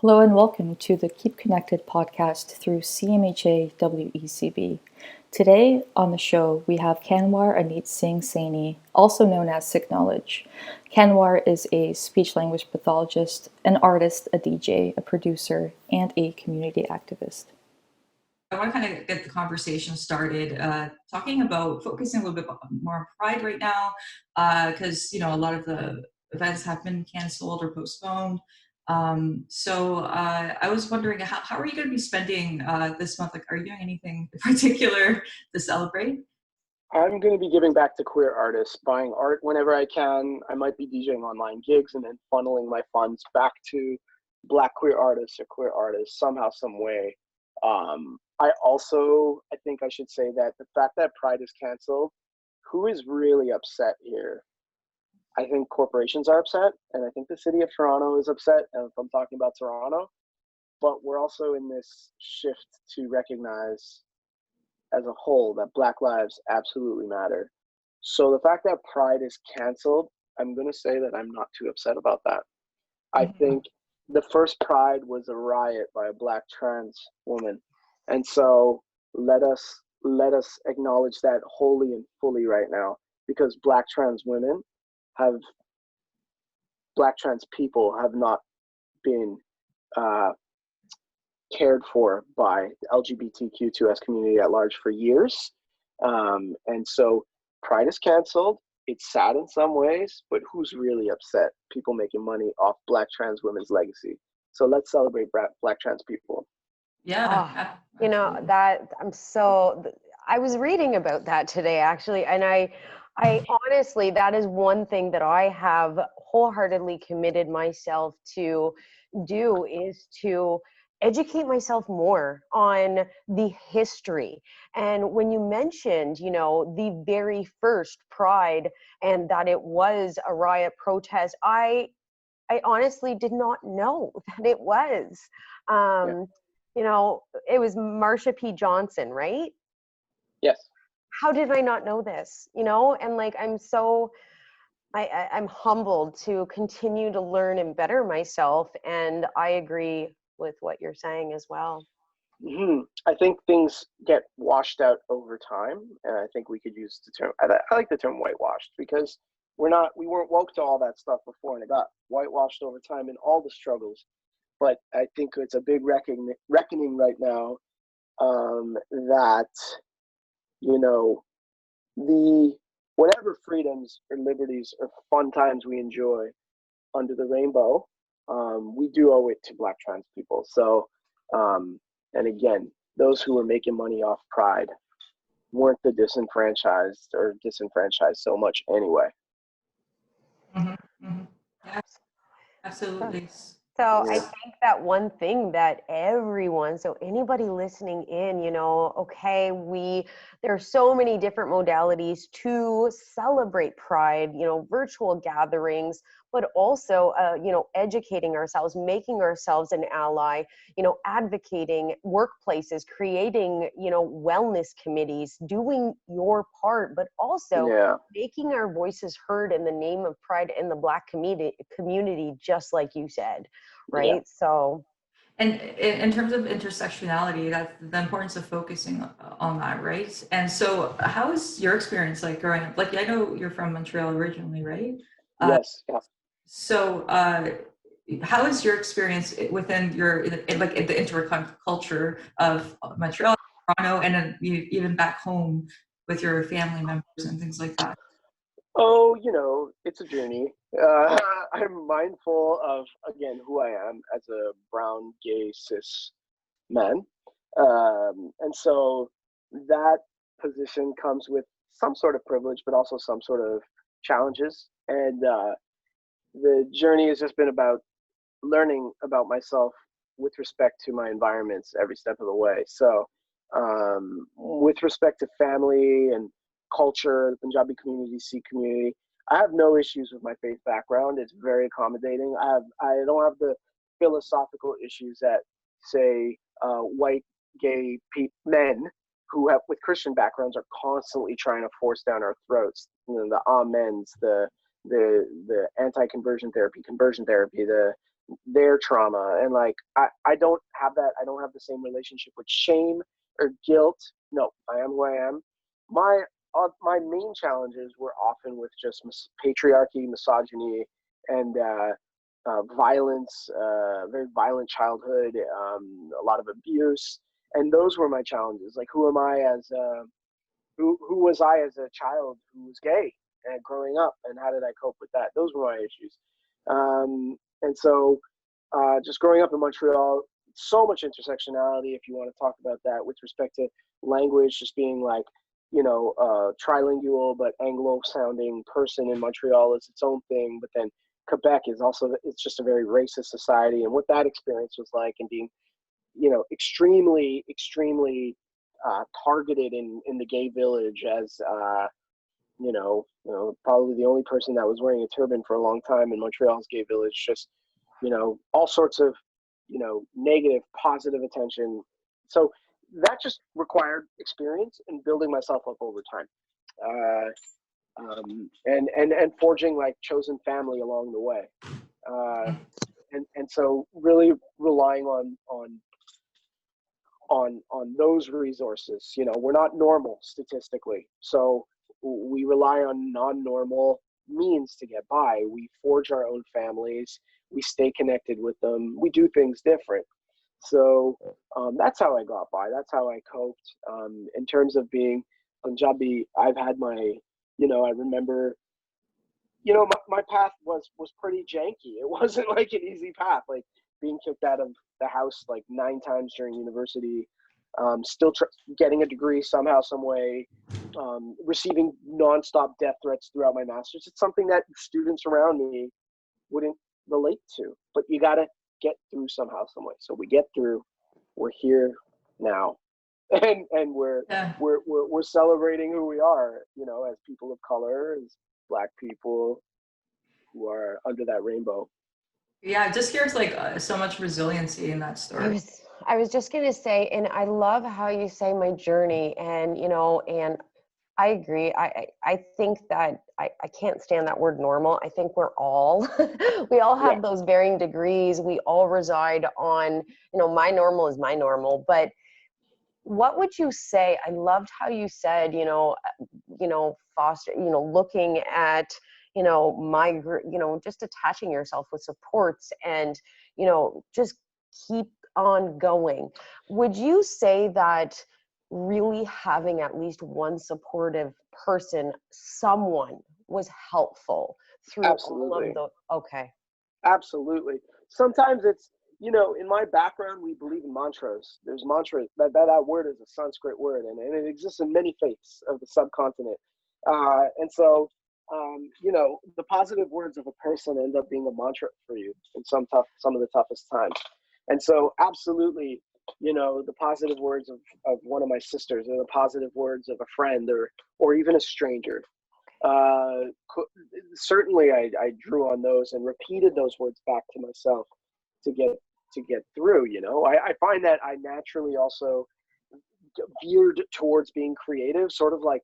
Hello and welcome to the Keep Connected podcast through CMHA WECB. Today on the show, we have Kanwar Anit Singh Saini, also known as Sikh Knowledge. Kanwar is a speech-language pathologist, an artist, a DJ, a producer, and a community activist. I want to kind of get the conversation started, talking about focusing a little bit more on Pride right now, because a lot of the events have been canceled or postponed. So I was wondering, how are you going to be spending this month? Like, are you doing anything in particular to celebrate? I'm going to be giving back to queer artists, buying art whenever I can. I might be DJing online gigs and then funneling my funds back to Black queer artists or queer artists somehow, some way. I think I should say that the fact that Pride is canceled, who is really upset here? I think corporations are upset, and I think the city of Toronto is upset, and if I'm talking about Toronto, but we're also in this shift to recognize as a whole that Black lives absolutely matter. So the fact that Pride is canceled, I'm going to say that I'm not too upset about that. I think the first Pride was a riot by a Black trans woman. And so let us acknowledge that wholly and fully right now, because Black trans people have not been cared for by the LGBTQ2S community at large for years. And so Pride is canceled. It's sad in some ways, but who's really upset? People making money off Black trans women's legacy. So let's celebrate Black trans people. Yeah. I was reading about that today, actually, and I honestly, that is one thing that I have wholeheartedly committed myself to do, is to educate myself more on the history. And when you mentioned, the very first Pride and that it was a riot protest, I honestly did not know that it was. It was Marsha P. Johnson, right? Yes. How did I not know this? And I'm humbled to continue to learn and better myself. And I agree with what you're saying as well. Mm-hmm. I think things get washed out over time. And I think we could use the term, I like the term whitewashed, because we weren't woke to all that stuff before, and it got whitewashed over time in all the struggles. But I think it's a big reckoning right now, that, the whatever freedoms or liberties or fun times we enjoy under the rainbow, we do owe it to Black trans people. So, and again, those who were making money off Pride weren't the disenfranchised so much anyway. Mm-hmm. Mm-hmm. Yeah, absolutely. So I think that one thing that so anybody listening in, there are so many different modalities to celebrate Pride, virtual gatherings, but also, educating ourselves, making ourselves an ally, advocating workplaces, creating, wellness committees, doing your part, but also making our voices heard in the name of Pride in the Black community, just like you said. Right. Yeah. So, and in terms of intersectionality, that's the importance of focusing on that, right? And so, how is your experience like growing up? Like, I know you're from Montreal originally, right? Yes. So, how is your experience within the interculture of Montreal, Toronto, and then even back home with your family members and things like that? Oh, it's a journey. I'm mindful of, again, who I am as a brown, gay, cis man. And so that position comes with some sort of privilege, but also some sort of challenges. And the journey has just been about learning about myself with respect to my environments every step of the way. So with respect to family and culture, the Punjabi community, Sikh community, I have no issues with my faith background. It's very accommodating. I don't have the philosophical issues that, say, white gay men who have with Christian backgrounds are constantly trying to force down our throats. The amens, the anti-conversion therapy, conversion therapy, the their trauma. And like, I don't have that. I don't have the same relationship with shame or guilt. No, I am who I am. My main challenges were often with just patriarchy, misogyny, and violence, very violent childhood, a lot of abuse. And those were my challenges. Like, who am I as who was I as a child who was gay and growing up, and how did I cope with that? Those were my issues. And so just growing up in Montreal, so much intersectionality, if you want to talk about that, with respect to language, just being like, you know, trilingual but Anglo-sounding person in Montreal is its own thing. But then Quebec is also, it's just a very racist society, and what that experience was like, and being, you know, extremely targeted in the gay village as you know, probably the only person that was wearing a turban for a long time in Montreal's gay village. Just, you know, all sorts of, you know, negative, positive attention. So that just required experience and building myself up over time, and forging like chosen family along the way. And so really relying on those resources. You know, we're not normal statistically, so we rely on non-normal means to get by. We forge our own families, we stay connected with them, we do things different. So that's how I got by, that's how I coped. In terms of being Punjabi, I've had my, you know, I remember, you know, my path was pretty janky. It wasn't like an easy path, like being kicked out of the house like 9 times during university, still getting a degree somehow, some way, receiving nonstop death threats throughout my master's. It's something that students around me wouldn't relate to, but you got to get through somehow, some way. So we get through, we're here now. And we're celebrating who we are, you know, as people of color, as Black people who are under that rainbow. Yeah, just hears like so much resiliency in that story. I was just gonna say, and I love how you say my journey, and you know, and I agree. I think that I can't stand that word normal. I think we're all we all have those varying degrees. We all reside on, you know, my normal is my normal. But what would you say? I loved how you said, you know, foster, you know, looking at, you know, you know, just attaching yourself with supports and, you know, just keep on going. Would you say that really having at least one supportive person, someone, was helpful through Absolutely. all of the, okay. Absolutely. Sometimes it's, you know, in my background, we believe in mantras. There's mantras, that word is a Sanskrit word, and it exists in many faiths of the subcontinent. And so, you know, the positive words of a person end up being a mantra for you in some of the toughest times. And so absolutely, you know, the positive words of one of my sisters, or the positive words of a friend, or even a stranger. Certainly I drew on those and repeated those words back to myself to get through. You know, I find that I naturally also veered towards being creative, sort of like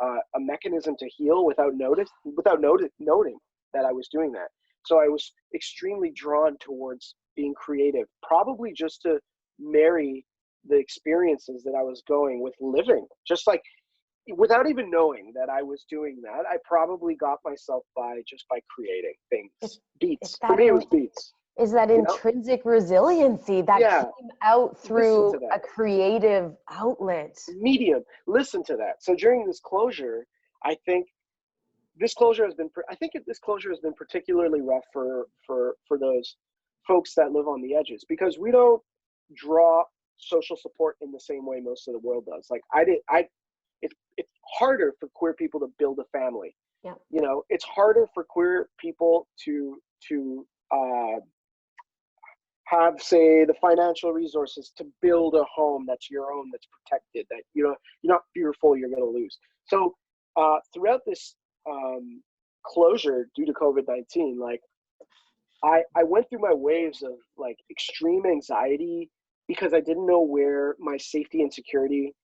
a mechanism to heal without noting that I was doing that. So I was extremely drawn towards being creative, probably just to marry the experiences that I was going with living, just like without even knowing that I was doing that. I probably got myself by creating things. Beats. For me, it was beats. Is that intrinsic resiliency that came out through a creative outlet? Medium. Listen to that. So during this closure, I think this closure has been particularly rough for those folks that live on the edges, because we don't draw social support in the same way most of the world does. Like it's harder for queer people to build a family. Yeah. You know, it's harder for queer people to have, say, the financial resources to build a home that's your own, that's protected, that, you know, you're not fearful you're going to lose. So throughout this closure due to COVID-19, like I went through my waves of like extreme anxiety, because I didn't know where my safety and security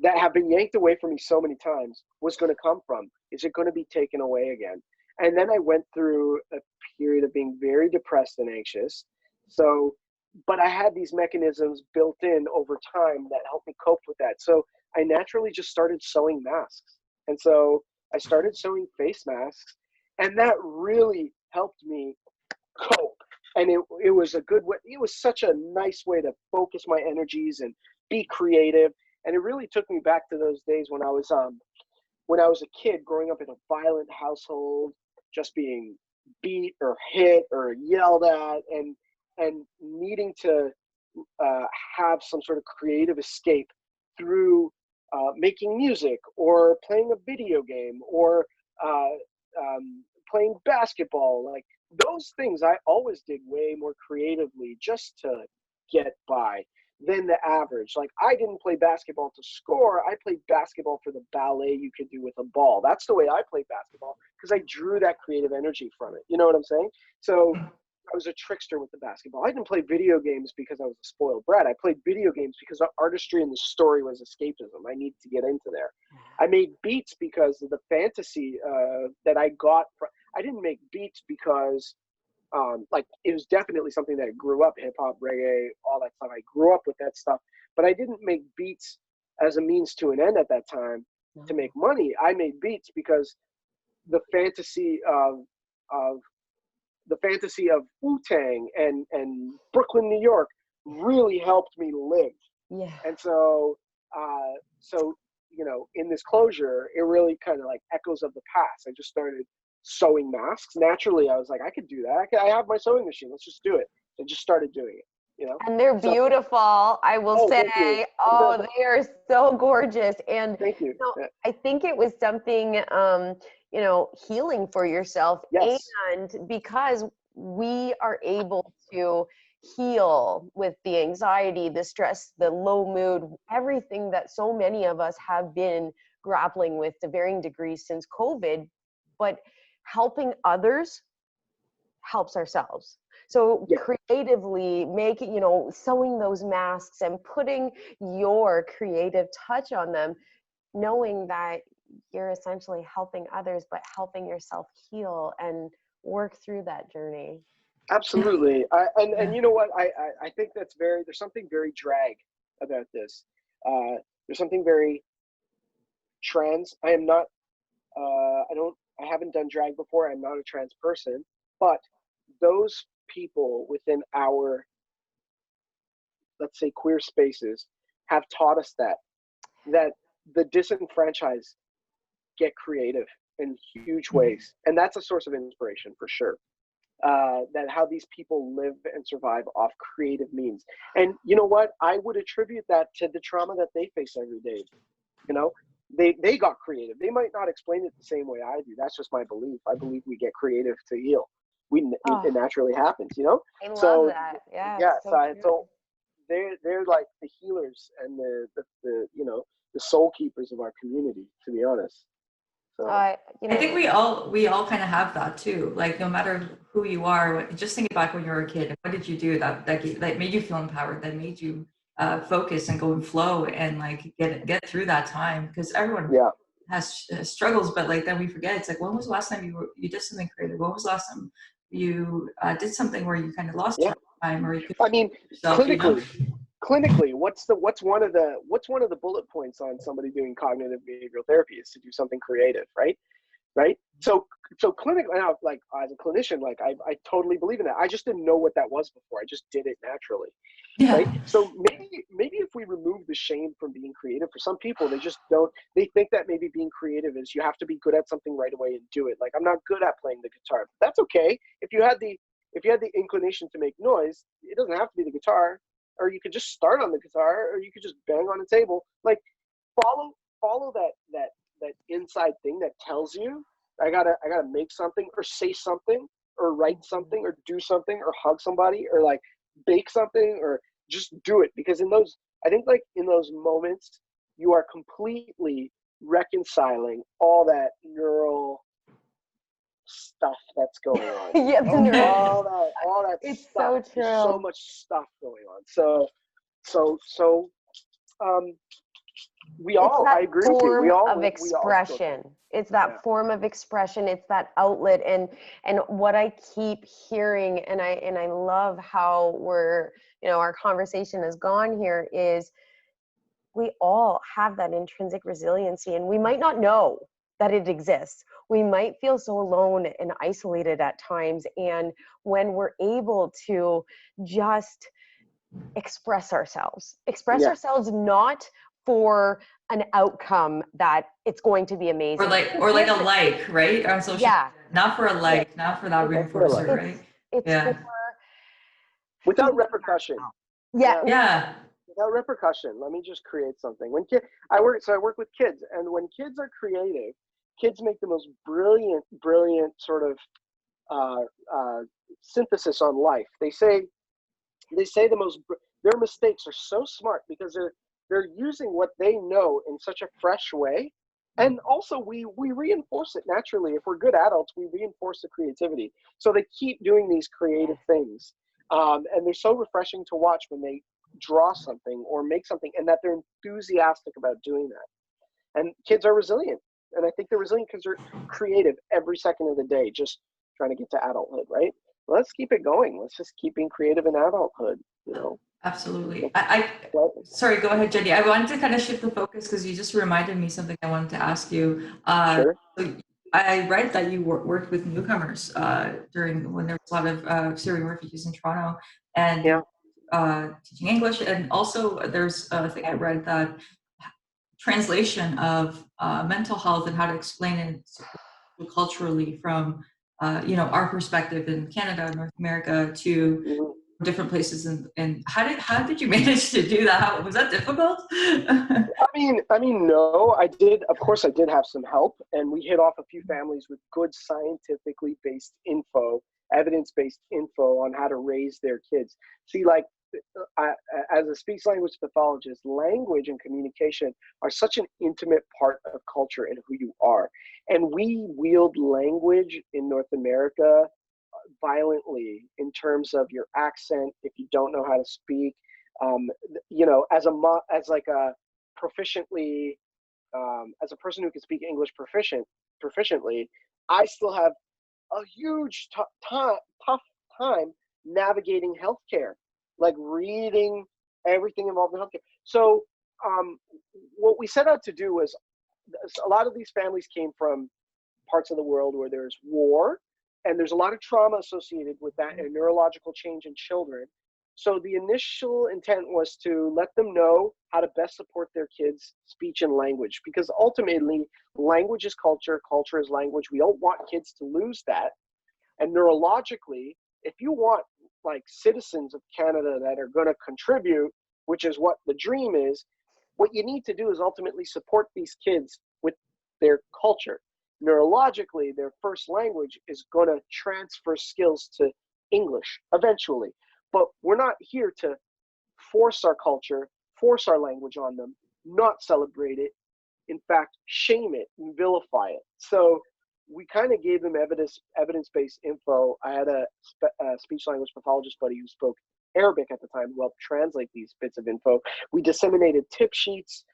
that have been yanked away from me so many times was going to come from. Is it going to be taken away again? And then I went through a period of being very depressed and anxious. So, but I had these mechanisms built in over time that helped me cope with that. So I naturally just started sewing masks. And so I started sewing face masks, and that really helped me cope. And it was a good way. It was such a nice way to focus my energies and be creative. And it really took me back to those days when I was a kid growing up in a violent household, just being beat or hit or yelled at, and needing to have some sort of creative escape through making music or playing a video game or playing basketball. Like those things I always did way more creatively just to get by than the average. Like I didn't play basketball to score. I played basketball for the ballet you could do with a ball. That's the way I played basketball, because I drew that creative energy from it. You know what I'm saying? So I was a trickster with the basketball. I didn't play video games because I was a spoiled brat. I played video games because the artistry and the story was escapism. I needed to get into there. I made beats because of the fantasy that I got from. I didn't make beats because like it was definitely something that I grew up, hip hop, reggae, all that stuff. I grew up with that stuff, but I didn't make beats as a means to an end at that time to make money. I made beats because the fantasy of Wu-Tang and Brooklyn, New York really helped me live. Yeah. And so, you know, in this closure, it really kind of like echoes of the past. I just started sewing masks. Naturally, I was like, I could do that. I have my sewing machine. Let's just do it. I just started doing it, you know? And they're beautiful, I will say. Oh, they are so gorgeous. And thank you. I think it was something, you know, healing for yourself. Yes. And because we are able to heal with the anxiety, the stress, the low mood, everything that so many of us have been grappling with to varying degrees since COVID, but helping others helps ourselves. So creatively making, you know, sewing those masks and putting your creative touch on them, knowing that you're essentially helping others, but helping yourself heal and work through that journey. Absolutely. And you know what? I think there's something very drag about this. There's something very trans. I am not, I haven't done drag before. I'm not a trans person, but those people within our, let's say, queer spaces have taught us that the disenfranchised get creative in huge ways. And that's a source of inspiration for sure. That how these people live and survive off creative means. And you know what? I would attribute that to the trauma that they face every day. You know, they got creative. They might not explain it the same way I do. That's just my belief. I believe we get creative to heal. It naturally happens, you know? I love that. Yeah. Yeah. So they're like the healers and the you know, the soul keepers of our community, to be honest. So, you know, I think we all kind of have that too. Like no matter who you are, just think back when you were a kid. What did you do that made you feel empowered? That made you focus and go and flow and like get through that time? Because everyone has struggles, but like then we forget. It's like, when was the last time you did something creative? When was the last time you did something where you kind of lost track of time, or you could? I mean, yourself, clinically, what's one of the bullet points on somebody doing cognitive behavioral therapy is to do something creative, right? So clinically, now, like as a clinician, like I totally believe in that. I just didn't know what that was before. I just did it naturally, right? So maybe if we remove the shame from being creative, for some people they just don't. They think that maybe being creative is you have to be good at something right away and do it. Like I'm not good at playing the guitar. That's okay. If you had the inclination to make noise, it doesn't have to be the guitar. Or you could just start on the guitar, or you could just bang on a table. Like follow that inside thing that tells you I gotta make something or say something or write something or do something or hug somebody or like bake something or just do it. Because I think in those moments you are completely reconciling all that neural stuff that's going on. all that it's stuff. So true. There's so much stuff going on. So I agree with you. Form of we all expression. It's that Yeah. form of expression. It's that outlet. And what I keep hearing, and I love how our conversation has gone here, is we all have that intrinsic resiliency, and we might not know that it exists. We might feel so alone and isolated at times. And when we're able to just express ourselves not for an outcome that it's going to be amazing. Or like a like, right? On social Yeah. media. Not for a like, not for that reinforcer, right? It's Yeah. for Without repercussion. Yeah. Without repercussion. Let me just create something. I work with kids, and when kids are creative, kids make the most brilliant sort of synthesis on life. They say their mistakes are so smart because they're using what they know in such a fresh way. And also we reinforce it naturally. If we're good adults, we reinforce the creativity. So they keep doing these creative things. And they're so refreshing to watch when they draw something or make something, and that they're enthusiastic about doing that. And kids are resilient. And I think they're resilient because they're creative every second of the day, just trying to get to adulthood, right? Let's keep it going. Let's just keep being creative in adulthood, Absolutely. Sorry, go ahead, Jenny. I wanted to kind of shift the focus because you just reminded me something I wanted to ask you. Sure. So I read that you worked with newcomers during when there was a lot of Syrian refugees in Toronto, and teaching English. And also there's a thing I read that translation of mental health and how to explain it culturally from our perspective in Canada, North America, to different places. And how did you manage to do that? Was that difficult? I mean, no, I did. Of course, I did have some help, and we hit off a few families with good scientifically based info, evidence-based info on how to raise their kids. See, like, as a speech language pathologist, language and communication are such an intimate part of culture and who you are. And we wield language in North America violently in terms of your accent if you don't know how to speak. As a person who can speak English proficiently, I still have a huge tough time navigating healthcare, like reading everything involved in healthcare. So what we set out to do was, a lot of these families came from parts of the world where there's war, and there's a lot of trauma associated with that and neurological change in children. So the initial intent was to let them know how to best support their kids' speech and language, because ultimately language is culture, culture is language. We don't want kids to lose that. And neurologically, if you want like citizens of Canada that are going to contribute, which is what the dream is, what you need to do is ultimately support these kids with their culture. Neurologically, their first language is going to transfer skills to English eventually. But we're not here to force our culture, force our language on them, not celebrate it, in fact, shame it and vilify it. So we kind of gave them evidence-based info. I had a speech language pathologist buddy who spoke Arabic at the time who helped translate these bits of info. We disseminated tip sheets,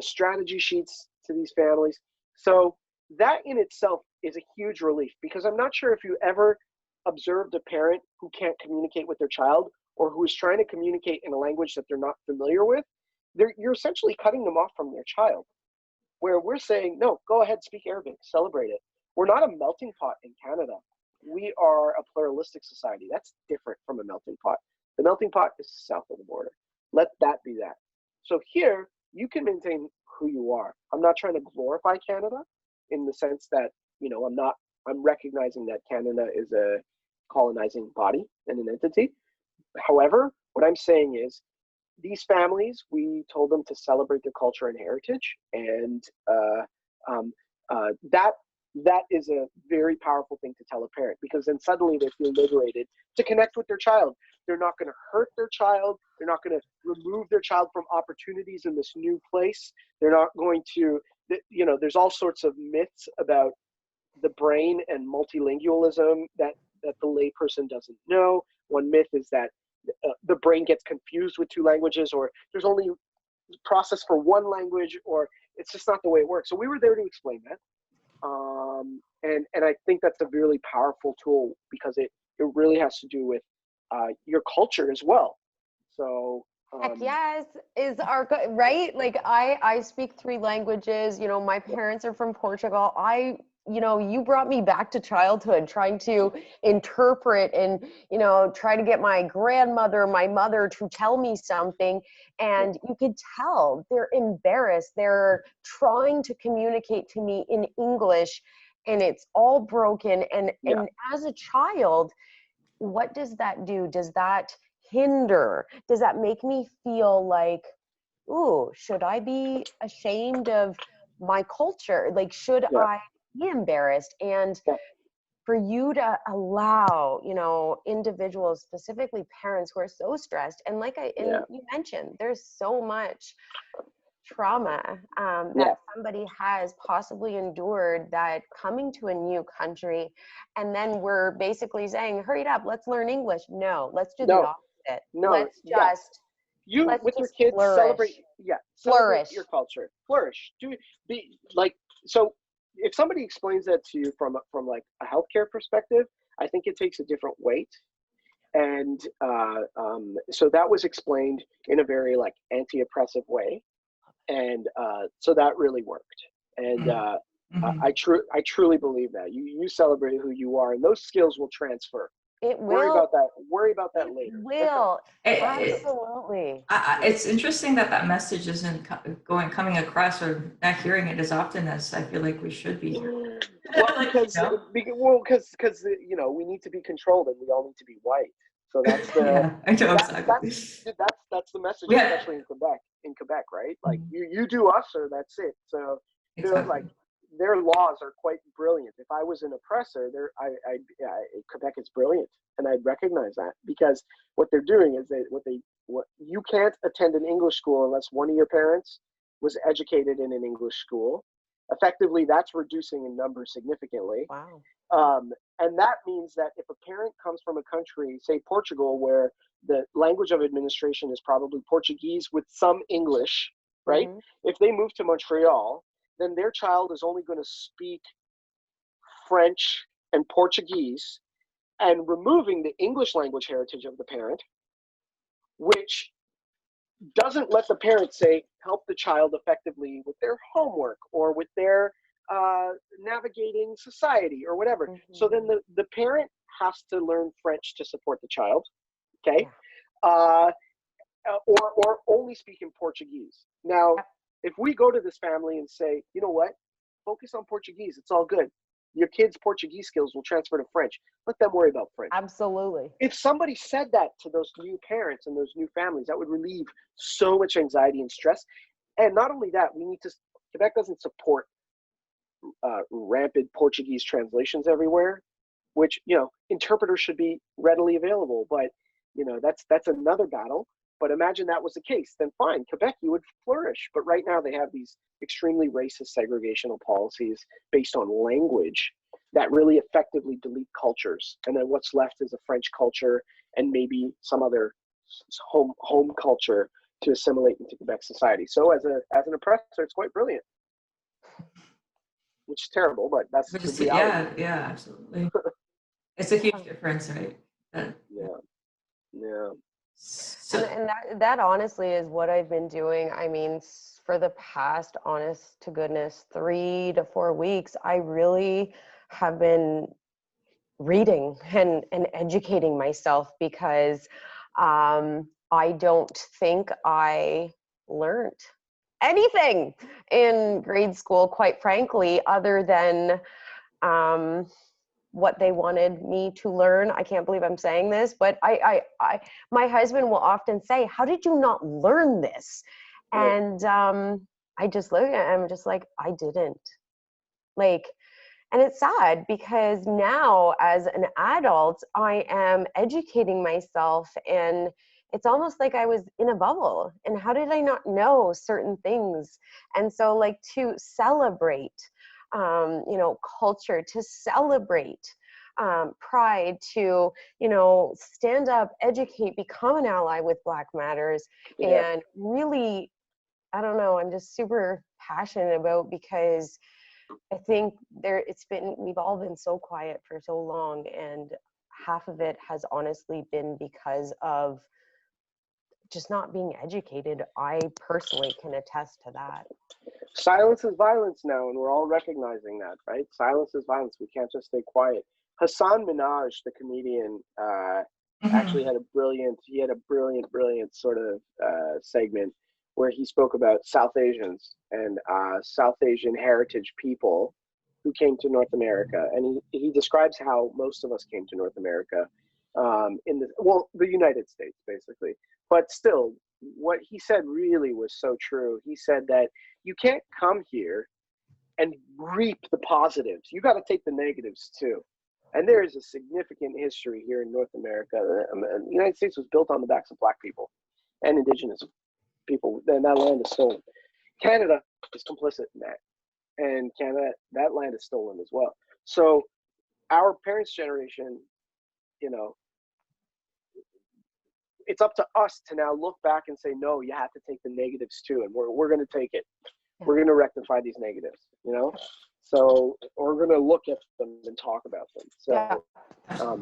strategy sheets to these families. So that in itself is a huge relief, because I'm not sure if you ever observed a parent who can't communicate with their child, or who is trying to communicate in a language that they're not familiar with. You're essentially cutting them off from their child, where we're saying, no, go ahead, speak Arabic, celebrate it. We're not a melting pot in Canada. We are a pluralistic society. That's different from a melting pot. The melting pot is south of the border. Let that be that. So here, you can maintain who you are. I'm not trying to glorify Canada in the sense that, I'm recognizing that Canada is a colonizing body and an entity. However, what I'm saying is, these families, we told them to celebrate their culture and heritage, and that is a very powerful thing to tell a parent, because then suddenly they feel liberated to connect with their child. They're not going to hurt their child. They're not going to remove their child from opportunities in this new place. They're not going to, there's all sorts of myths about the brain and multilingualism that the layperson doesn't know. One myth is that the brain gets confused with two languages, or there's only process for one language, or it's just not the way it works. So we were there to explain that. And I think that's a really powerful tool, because it really has to do with your culture as well. So Heck yes, is our right? Like I speak 3 languages. You know, my parents are from Portugal. You brought me back to childhood, trying to interpret and, try to get my grandmother, my mother to tell me something. And you could tell they're embarrassed. They're trying to communicate to me in English, and it's all broken. And as a child, what does that do? Does that hinder? Does that make me feel like, ooh, should I be ashamed of my culture? Like, should I be embarrassed? And for you to allow, individuals, specifically parents who are so stressed, and you mentioned, there's so much trauma that somebody has possibly endured, that coming to a new country, and then we're basically saying, hurry it up, let's learn English. No, let's do the opposite. Let's just with your kids flourish. celebrate your culture, flourish, so if somebody explains that to you from like a healthcare perspective, I think it takes a different weight. And so that was explained in a very like anti-oppressive way. And so that really worked. And I truly believe that you celebrate who you are, and those skills will transfer. It will. Worry about that later. Will. Absolutely. It's interesting that message isn't coming across, or not hearing it as often as I feel like we should be. Well, because we need to be controlled, and we all need to be white. So that's the I know exactly. That's the message, especially in Quebec, right? Like you do us, or that's it. So like their laws are quite brilliant. If I was an oppressor, Quebec is brilliant, and I'd recognize that, because what they're doing is you can't attend an English school unless one of your parents was educated in an English school. Effectively, that's reducing in numbers significantly. Wow. And that means that if a parent comes from a country, say Portugal, where the language of administration is probably Portuguese with some English, right? Mm-hmm. If they move to Montreal, then their child is only going to speak French and Portuguese, and removing the English language heritage of the parent, which doesn't let the parent help the child effectively with their homework or with their navigating society or whatever. Mm-hmm. So then the parent has to learn French to support the child, okay? Yeah. Or only speak in Portuguese. Now, if we go to this family and say, you know what, focus on Portuguese, it's all good. Your kids' Portuguese skills will transfer to French. Let them worry about French. Absolutely. If somebody said that to those new parents and those new families, that would relieve so much anxiety and stress. And not only that, Quebec doesn't support rampant Portuguese translations everywhere, which, interpreters should be readily available. But, that's another battle. But imagine that was the case, then fine, Quebec, you would flourish. But right now they have these extremely racist segregational policies based on language that really effectively delete cultures. And then what's left is a French culture and maybe some other home culture to assimilate into Quebec society. So as an oppressor, it's quite brilliant, which is terrible, but that's the reality. Yeah, absolutely. It's a huge difference, right? Yeah. So, and that honestly is what I've been doing. I mean, for the past, honest to goodness, 3 to 4 weeks, I really have been reading and educating myself, because I don't think I learned anything in grade school, quite frankly, other than what they wanted me to learn. I can't believe I'm saying this, but my husband will often say, how did you not learn this? And I just look at him, just like, I didn't. And it's sad, because now as an adult, I am educating myself, and it's almost like I was in a bubble. And how did I not know certain things? And so to celebrate culture, to celebrate pride, to, stand up, educate, become an ally with Black Matters, and really I don't know, I'm just super passionate about, because I think we've all been so quiet for so long, and half of it has honestly been because of just not being educated. I personally can attest to that. Silence is violence now, and we're all recognizing that, right? Silence is violence. We can't just stay quiet. Hassan Minhaj, the comedian, actually had a brilliant sort of segment where he spoke about South Asians and South Asian heritage people who came to North America, and he describes how most of us came to North America the United States, basically. But still, what he said really was so true. He said that you can't come here and reap the positives. You got to take the negatives too. And there is a significant history here in North America. The United States was built on the backs of Black people and Indigenous people. And that land is stolen. Canada is complicit in that. And Canada, that land is stolen as well. So our parents' generation, you know, it's up to us to now look back and say, no, you have to take the negatives too. And we're going to take it. We're going to rectify these negatives, you know? So we're going to look at them and talk about them. So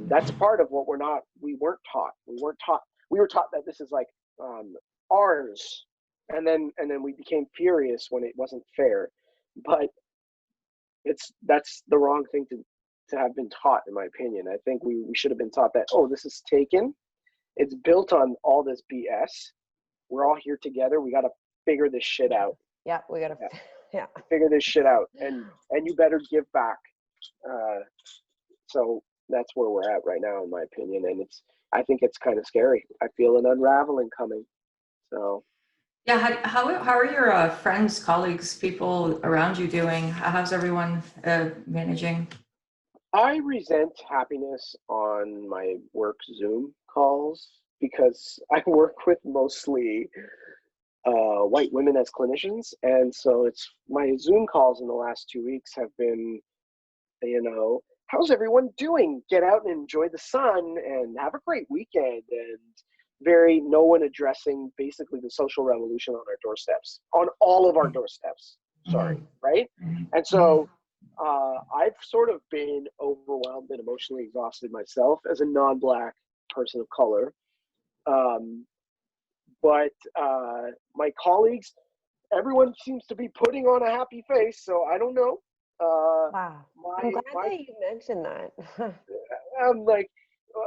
that's part of what we weren't taught. We were taught that this is like ours. And then we became furious when it wasn't fair. But that's the wrong thing to have been taught, in my opinion. I think we should have been taught that, oh, this is taken. It's built on all this BS. We're all here together. We got to figure this shit out. Yeah, we got to figure this shit out, and you better give back. So that's where we're at right now, in my opinion, and I think it's kind of scary. I feel an unraveling coming. So yeah, how are your friends, colleagues, people around you doing? How's everyone managing? I resent happiness on my work Zoom calls because I work with mostly white women as clinicians, and so it's my Zoom calls in the last 2 weeks have been, you know, how's everyone doing? Get out and enjoy the sun and have a great weekend, and no one addressing basically the social revolution on our doorsteps, on all of our doorsteps. Right? And so I've sort of been overwhelmed and emotionally exhausted myself as a non-Black person of color. But my colleagues, everyone seems to be putting on a happy face, so I don't know. Wow. I'm glad that you mentioned that. I'm like,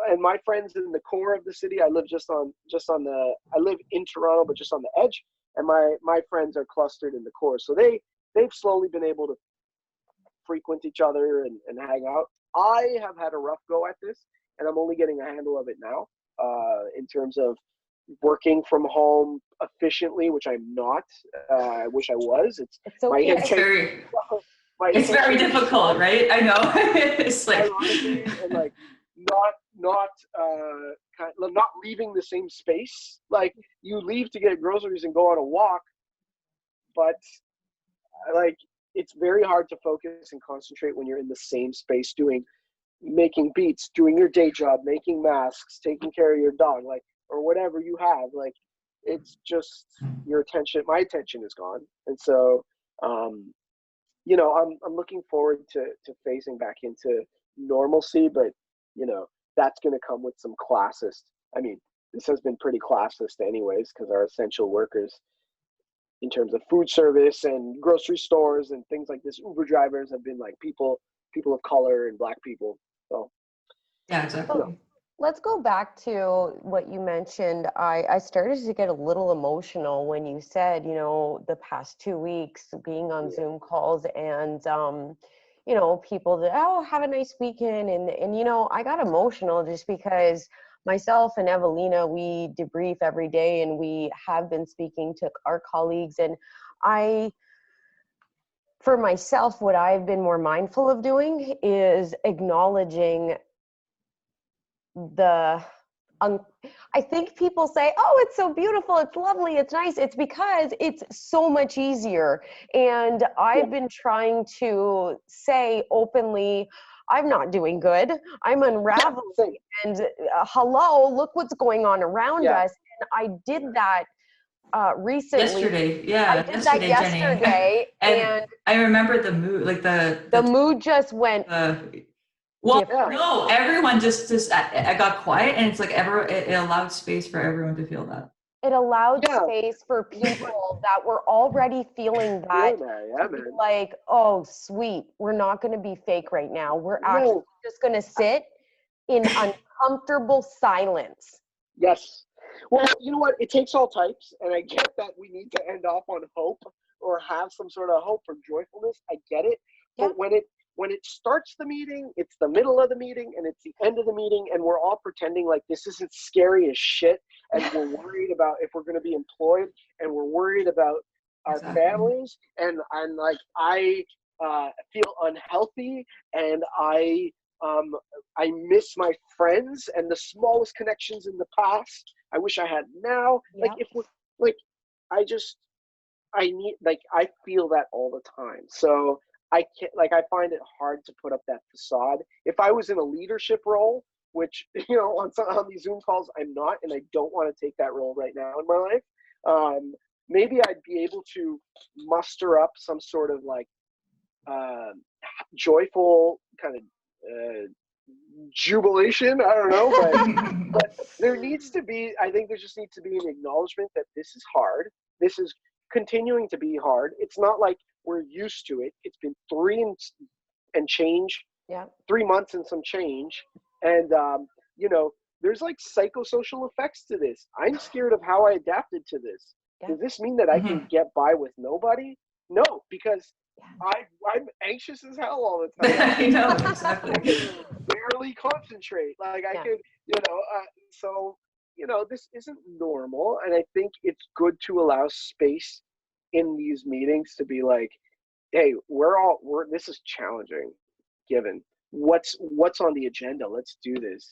and my friends in the core of the city, I live I live in Toronto, but just on the edge, and my friends are clustered in the core. So they've slowly been able to frequent each other and hang out. I have had a rough go at this, and I'm only getting a handle of it now, in terms of working from home efficiently, which I'm not. I wish I was. It's okay. It's very difficult, right? I know. It's like and like not leaving the same space. Like you leave to get groceries and go on a walk, but like it's very hard to focus and concentrate when you're in the same space making beats, doing your day job, making masks, taking care of your dog, like, or whatever you have. Like it's just my attention is gone. And so you know, I'm looking forward to phasing back into normalcy, but you know, that's going to come with some classist. I mean, this has been pretty classist anyways, because our essential workers, in terms of food service and grocery stores and things like this, Uber drivers have been like people of color and Black people. So yeah, exactly. So, let's go back to what you mentioned. I started to get a little emotional when you said, you know, the past 2 weeks being on Zoom calls and, you know, people that, oh, have a nice weekend. And, you know, I got emotional just because myself and Evelina, we debrief every day and we have been speaking to our colleagues. And for myself, what I've been more mindful of doing is acknowledging I think people say, oh, it's so beautiful, it's lovely, it's nice. It's because it's so much easier. And I've been trying to say openly, I'm not doing good. I'm unraveling. And hello, look what's going on around us. And I did that recently. Yesterday, yeah, I did that Jenny. yesterday, and I remember the mood, like the mood just went. Well, different. no, everyone just I got quiet, and it's like it allowed space for everyone to feel that. It allowed space for people that were already feeling that to be like, oh, sweet, we're not going to be fake right now. We're actually just going to sit in uncomfortable silence. Yes. Well, you know what? It takes all types, and I get that we need to end off on hope or have some sort of hope or joyfulness. I get it. Yeah. But when it starts the meeting, it's the middle of the meeting and it's the end of the meeting, and we're all pretending like this isn't scary as shit, and we're worried about if we're going to be employed, and we're worried about our families, and like I feel unhealthy, and I miss my friends and the smallest connections in the past I wish I had now. Yeah. Like if we're like, I feel that all the time. So I can't, like, I find it hard to put up that facade. If I was in a leadership role, which, you know, on these Zoom calls, I'm not, and I don't want to take that role right now in my life. Maybe I'd be able to muster up some sort of like joyful kind of jubilation. I don't know, but there needs to be, I think there just needs to be an acknowledgement that this is hard. This is continuing to be hard. It's not like we're used to it. It's been 3 months and some change. And, you know, there's like psychosocial effects to this. I'm scared of how I adapted to this. Yeah. Does this mean that I can get by with nobody? No, because I'm anxious as hell all the time. I know, exactly. I can barely concentrate. Like I could, you know, so, you know, this isn't normal. And I think it's good to allow space in these meetings to be like, hey, this is challenging, given what's on the agenda. Let's do this.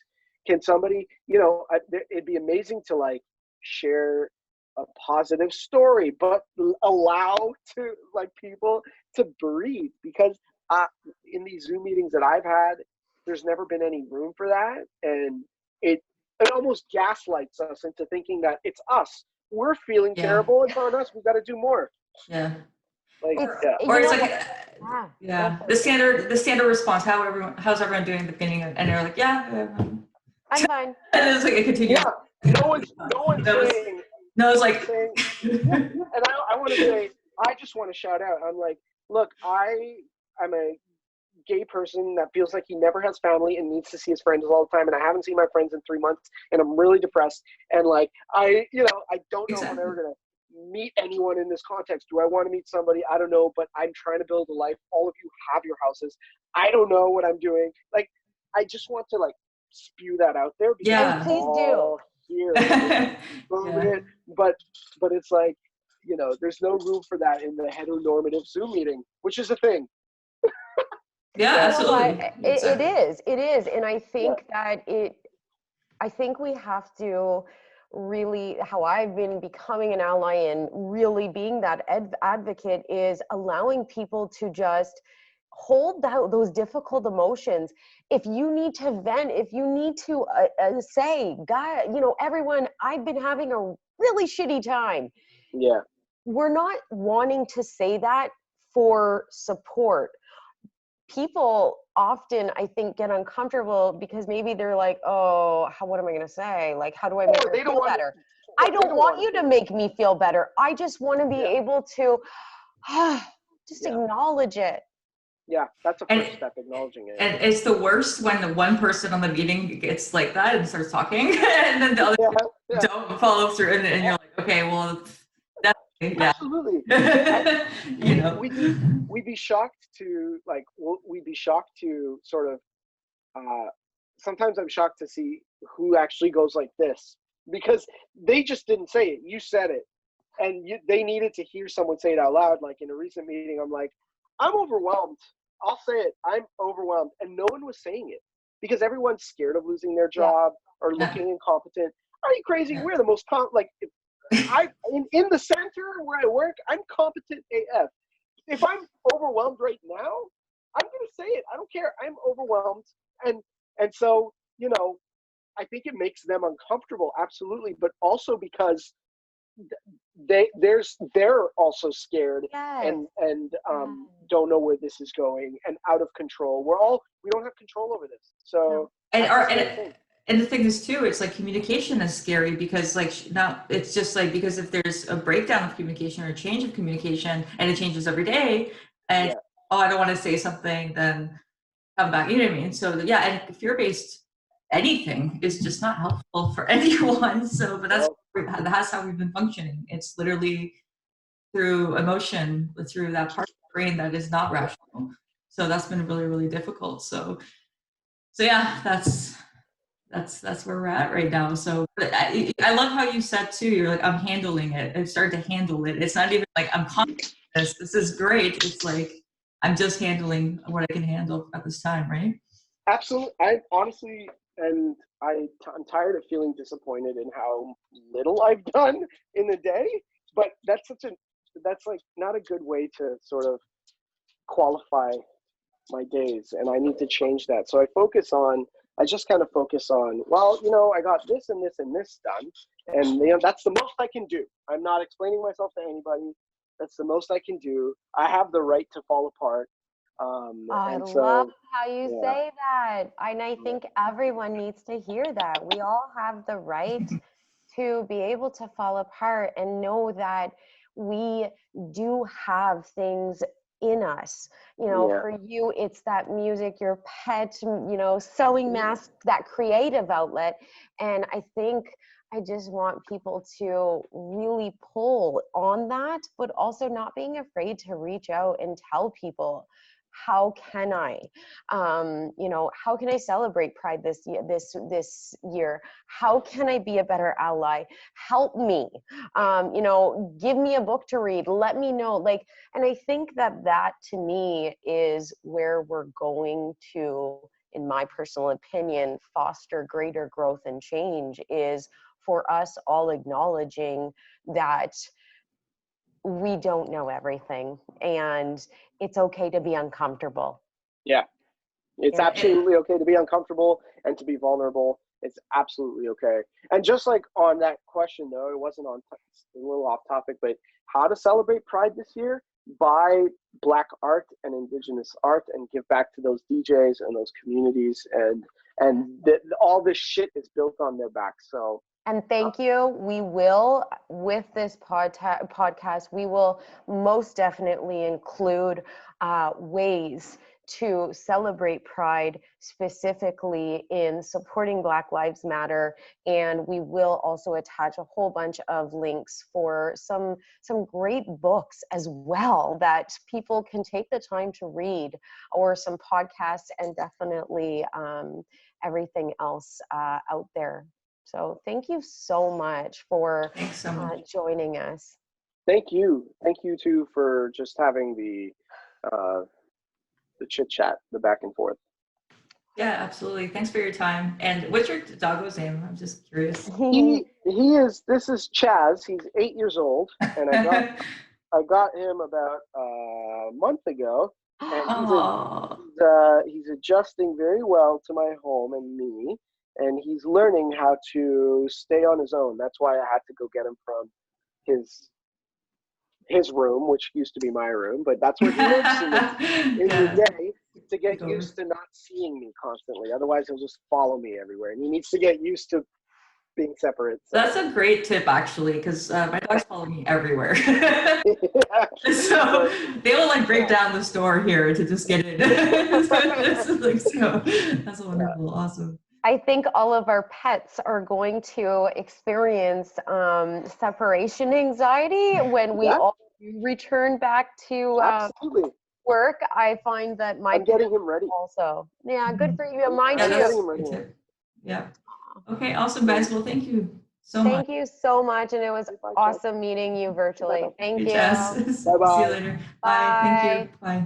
Can somebody, you know, it'd be amazing to like share a positive story, but allow to like people to breathe, because in these Zoom meetings that I've had, there's never been any room for that, and it almost gaslights us into thinking that it's us. We're feeling terrible. It's on us. We got to do more. Yeah. Like, or it's like, the standard response. How's everyone doing at the beginning? And they're like, I'm fine. And it's like it continues. Yeah. No one's saying. No, it's like, and I want to say, I just want to shout out. I'm like, look, I'm a gay person that feels like he never has family and needs to see his friends all the time, and I haven't seen my friends in 3 months, and I'm really depressed. And like, I don't know if I'm ever gonna meet anyone in this context. Do I want to meet somebody? I don't know, but I'm trying to build a life. All of you have your houses. I don't know what I'm doing. Like, I just want to like spew that out there. Because please do. Here, but it's like, you know, there's no room for that in the heteronormative Zoom meeting, which is a thing. Absolutely. It is, and I think that I think we have to really, how I've been becoming an ally and really being that advocate is allowing people to just hold those difficult emotions. If you need to vent, if you need to say, God, you know, everyone, I've been having a really shitty time. Yeah. We're not wanting to say that for support. People often, I think, get uncomfortable because maybe they're like, oh, what am I going to say? Like, how do I make her feel better? I don't want you to make me feel better. I just want to be able to just acknowledge it. Yeah, that's a first step, acknowledging it. And it's the worst when the one person on the meeting gets like that and starts talking, and then the other people don't follow through, and you're like, okay, well, that's absolutely. You know, we'd be shocked to sort of. Sometimes I'm shocked to see who actually goes like this, because they just didn't say it. You said it, and they needed to hear someone say it out loud. Like in a recent meeting, I'm like, I'm overwhelmed. I'll say it. I'm overwhelmed. And no one was saying it because everyone's scared of losing their job or looking incompetent. Are you crazy? We're the most in the center where I work, I'm competent AF. If I'm overwhelmed right now, I'm going to say it. I don't care. I'm overwhelmed. And so, you know, I think it makes them uncomfortable. Absolutely. But also because they're also scared Yes. and don't know where this is going and out of control. We don't have control over this. So and the thing is too, it's like communication is scary because like now it's just like, because if there's a breakdown of communication or a change of communication and it changes every day, and oh, I don't want to say something, then come back, you know what I mean? So yeah, and fear-based anything is just not helpful for anyone. So, but that's how we've been functioning. It's literally through emotion, through that part of the brain that is not rational. So that's been really, really difficult. So yeah, that's where we're at right now. So I love how you said too, you're like, I'm handling it. I've started to handle it. It's not even like I'm confident in this. This is great. It's like I'm just handling what I can handle at this time, right? Absolutely. I honestly, and I'm tired of feeling disappointed in how little I've done in a day. But that's like not a good way to sort of qualify my days, and I need to change that. So I just kind of focus on, well, I got this and this and this done, and that's the most I can do. I'm not explaining myself to anybody. That's the most I can do. I have the right to fall apart. I love how you say that. And I think everyone needs to hear that. We all have the right to be able to fall apart and know that we do have things in us. For you, it's that music, your pet, sewing mask, that creative outlet. And I think I just want people to really pull on that, but also not being afraid to reach out and tell people, how can I, how can I celebrate Pride this year? How can I be a better ally? Help me, give me a book to read. Let me know, and I think that to me is where we're going to, in my personal opinion, foster greater growth and change, is for us all acknowledging that we don't know everything, and it's okay to be uncomfortable. Yeah, it's absolutely okay to be uncomfortable and to be vulnerable. It's absolutely okay. And just like on that question, though, it wasn't a little off topic, but how to celebrate Pride this year? Buy Black art and Indigenous art and give back to those DJs and those communities, and all this shit is built on their backs. So. And thank you. We will, with this podcast, we will most definitely include ways to celebrate Pride, specifically in supporting Black Lives Matter. And we will also attach a whole bunch of links for some great books as well that people can take the time to read, or some podcasts, and definitely everything else out there. So thank you so much for joining us. Thank you too for just having the chit chat, the back and forth. Yeah, absolutely. Thanks for your time. And what's your doggo's name? I'm just curious. This is Chaz. He's 8 years old, and I got him about a month ago, and he's adjusting very well to my home and me. And he's learning how to stay on his own. That's why I had to go get him from his room, which used to be my room, but that's where he lives in the day, to get used to not seeing me constantly. Otherwise, he'll just follow me everywhere. And he needs to get used to being separate. So. That's a great tip, actually, because my dogs follow me everywhere. So they will break down the store here to just get in. So that's wonderful. Awesome. I think all of our pets are going to experience separation anxiety when we all return back to work. I find that I'm getting him ready. Also, yeah, good for you. Mine too. Getting him ready. Yeah. Okay. Awesome, guys. Well, thank you so much. Thank you so much, and it was awesome meeting you virtually. Thank you. Bye-bye. See you later. Bye. Bye. Thank you. Bye.